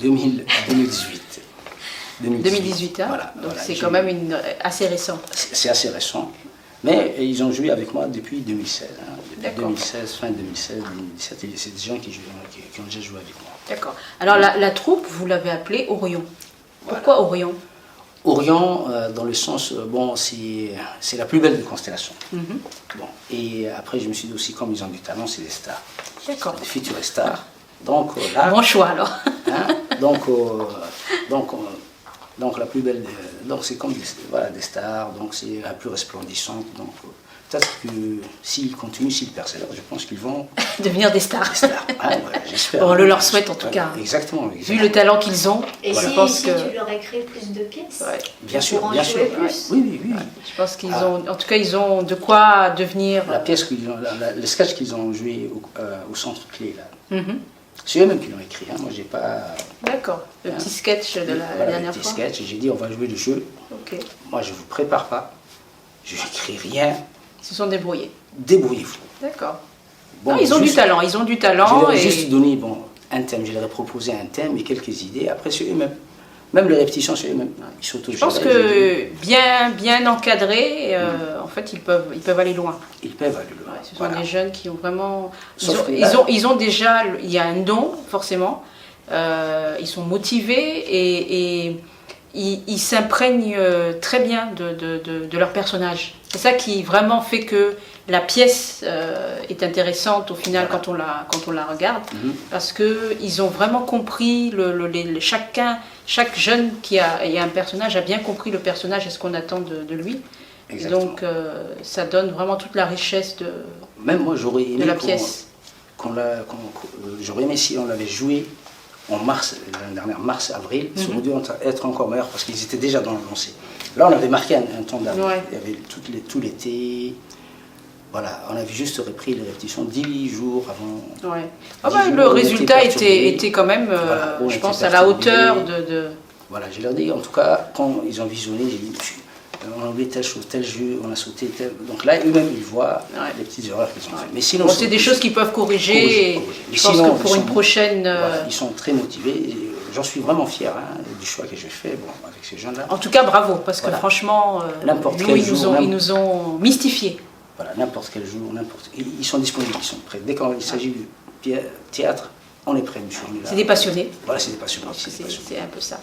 2018. 2018, hein? Voilà, donc voilà, c'est quand même assez récent. C'est assez récent. Mais ils ont joué avec moi depuis 2016. Hein. Depuis 2016, fin 2016, 2017, c'est des gens qui ont déjà joué avec moi. D'accord. Alors la troupe, vous l'avez appelée Orion. Pourquoi voilà. Orion? Orion, dans le sens, bon, c'est la plus belle des constellations. Bon, et après, je me suis dit aussi, comme ils ont du talent, c'est des stars. D'accord. Des futures stars. Donc là... Bon choix alors. Hein, donc la plus belle, donc c'est comme des stars, donc c'est la plus resplendissante. Donc peut-être que s'ils continuent, s'ils persévèrent, je pense qu'ils vont devenir des stars. Des stars. Ah, ouais, j'espère. On le leur souhaite en tout cas. Exactement. Vu le talent qu'ils ont, et je pense que tu leur as créé plus de pièces. Ouais. Bien sûr, pour en bien jouer sûr. Plus. Oui. Je pense qu'ils ont, en tout cas, ils ont de quoi devenir. La pièce le sketch qu'ils ont joué au centre clé là. C'est eux-mêmes qui l'ont écrit, hein. Moi j'ai pas... D'accord, le petit sketch de la dernière fois. Le petit sketch, j'ai dit on va jouer le jeu. Ok. Moi je vous prépare pas, je n'écris rien. Ils se sont débrouillés. Débrouillez-vous. D'accord. Bon, ils ont du talent, ils ont du talent. Je leur ai juste donné un thème, je leur ai proposé un thème et quelques idées, après c'est eux-mêmes. Même les répétitions, c'est eux-mêmes. Je pense que bien encadrés, en fait, ils peuvent aller loin. Ils peuvent aller loin. Ouais, ce sont des jeunes qui ont vraiment... Ils ont déjà... Il y a un don, forcément. Ils sont motivés et ils s'imprègnent très bien de leur personnage. C'est ça qui vraiment fait que la pièce est intéressante au final quand on la regarde. Parce qu'ils ont vraiment compris, chaque jeune qui a un personnage a bien compris le personnage et ce qu'on attend de lui. Exactement. Donc ça donne vraiment toute la richesse même moi j'aurais aimé de la pièce. J'aurais aimé si on l'avait joué en mars, l'année dernière, mars-avril, ça aurait dû être encore meilleur parce qu'ils étaient déjà dans le lancé. Là on avait marqué un temps d'avance. Ouais. Il y avait tout l'été. Voilà, on avait juste repris les répétitions 10 jours avant. Ouais. Le résultat était quand même, voilà, je pense, à la hauteur de... Voilà, je leur dis, en tout cas, quand ils ont visionné, j'ai dit, on a oublié telle chose, tel jeu, on a sauté tel... Donc là, eux-mêmes, ils voient les petites erreurs qu'ils ont faites. Mais sinon, c'est des choses qu'ils peuvent corriger. Je pense que pour une prochaine... Voilà, ils sont très motivés. J'en suis vraiment fier du choix que j'ai fait avec ces jeunes-là. En tout cas, bravo, parce que franchement, ils nous ont mystifiés. Voilà, n'importe quel jour, ils sont disponibles, ils sont prêts. Dès qu'il s'agit du théâtre, on est prêts, monsieur. C'est des passionnés. Voilà, c'est des passionnés. C'est un peu ça.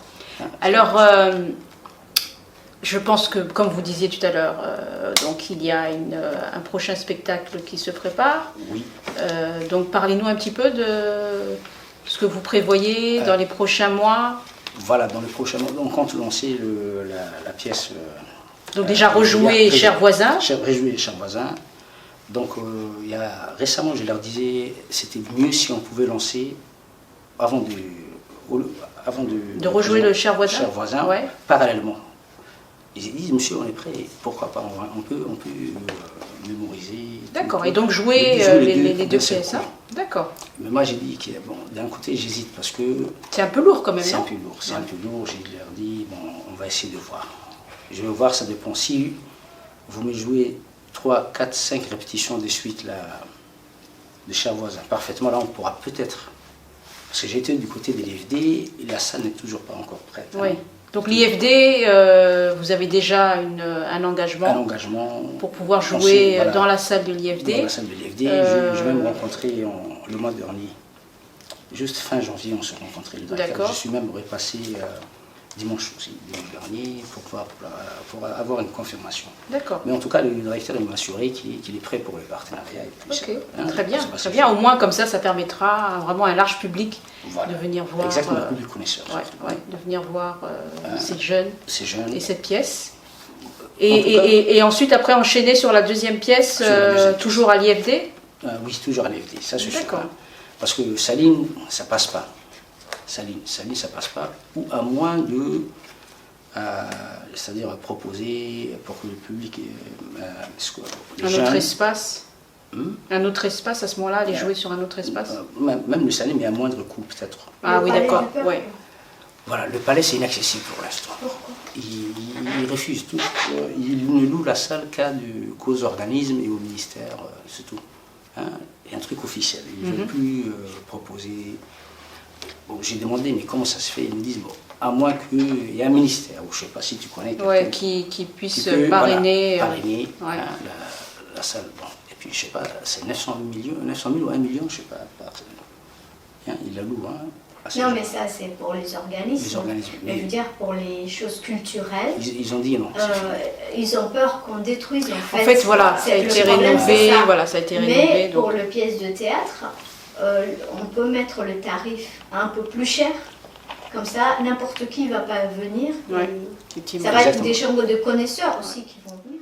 Alors, je pense que, comme vous disiez tout à l'heure, donc il y a un prochain spectacle qui se prépare. Oui. Donc, parlez-nous un petit peu de ce que vous prévoyez dans les prochains mois. Voilà, dans les prochains mois, on compte lancer la pièce... Donc déjà rejouer Chers voisins. Rejouer Chers voisins. Donc récemment, je leur disais, c'était mieux si on pouvait lancer avant de rejouer le Chers voisins, ouais. Parallèlement. Ils disent, monsieur, on est prêt, pourquoi pas, on peut mémoriser. D'accord, et donc jouer les deux pièces. Hein. D'accord. Mais moi j'ai dit que d'un côté j'hésite parce que... C'est un peu lourd quand même, c'est un peu lourd, je leur dis, on va essayer de voir. Je vais voir, ça dépend. Si vous me jouez 3, 4, 5 répétitions de suite de Chers voisins, parfaitement, là on pourra peut-être. Parce que j'ai été du côté de l'IFD et la salle n'est toujours pas encore prête. Oui. Donc l'IFD, vous avez déjà un engagement. Un engagement. Pour pouvoir jouer dans la salle de l'IFD. Dans la salle de l'IFD. Je vais me rencontrer le mois dernier. Juste fin janvier, on se rencontrait. D'accord. Je suis même repassé... dimanche dernier, pour avoir une confirmation. D'accord. Mais en tout cas, le directeur m'a assuré qu'il est prêt pour le partenariat. Et puis très bien, très bien. Au moins, comme ça permettra vraiment à un large public de venir voir. Exactement, un public connaisseur. De venir voir ces jeunes et cette pièce. Et ensuite, après, enchaîner sur la deuxième pièce, toujours à l'IFD. Oui, toujours à l'IFD, ça c'est sûr. D'accord. Parce que Saline, ça passe pas. Saline, ça passe pas, ou à moins de, c'est-à-dire proposer pour que le public, autre espace, un autre espace à ce moment-là, aller jouer sur un autre espace. Même le Saline, mais à moindre coût peut-être. Ah oui, d'accord. Ouais. Voilà, le palais c'est inaccessible pour l'instant. Il refuse tout. Il ne loue la salle qu'aux organismes et au ministère, c'est tout. hein, et un truc officiel. Ils ne veulent plus proposer. Bon, j'ai demandé, mais comment ça se fait? Ils me disent, bon, à moins qu'il y ait un ministère, ou je ne sais pas si tu connais quelqu'un qui puisse qui peut, parrainer, voilà, parrainer ouais. hein, la salle. Bon. Et puis, je ne sais pas, c'est 900 000 ou 1 million, je ne sais pas. Hein, il la loue. Hein, non, mais ça, c'est pour les organismes. Mais je veux dire, pour les choses culturelles. Ils ont dit non. Ils ont peur qu'on détruise. En fait, voilà, ça a été rénové. Voilà, ça a été rénové. Mais pour les pièces de théâtre, on peut mettre le tarif un peu plus cher. Comme ça, n'importe qui ne va pas venir. Ouais, ça va être des chambres de connaisseurs aussi qui vont venir.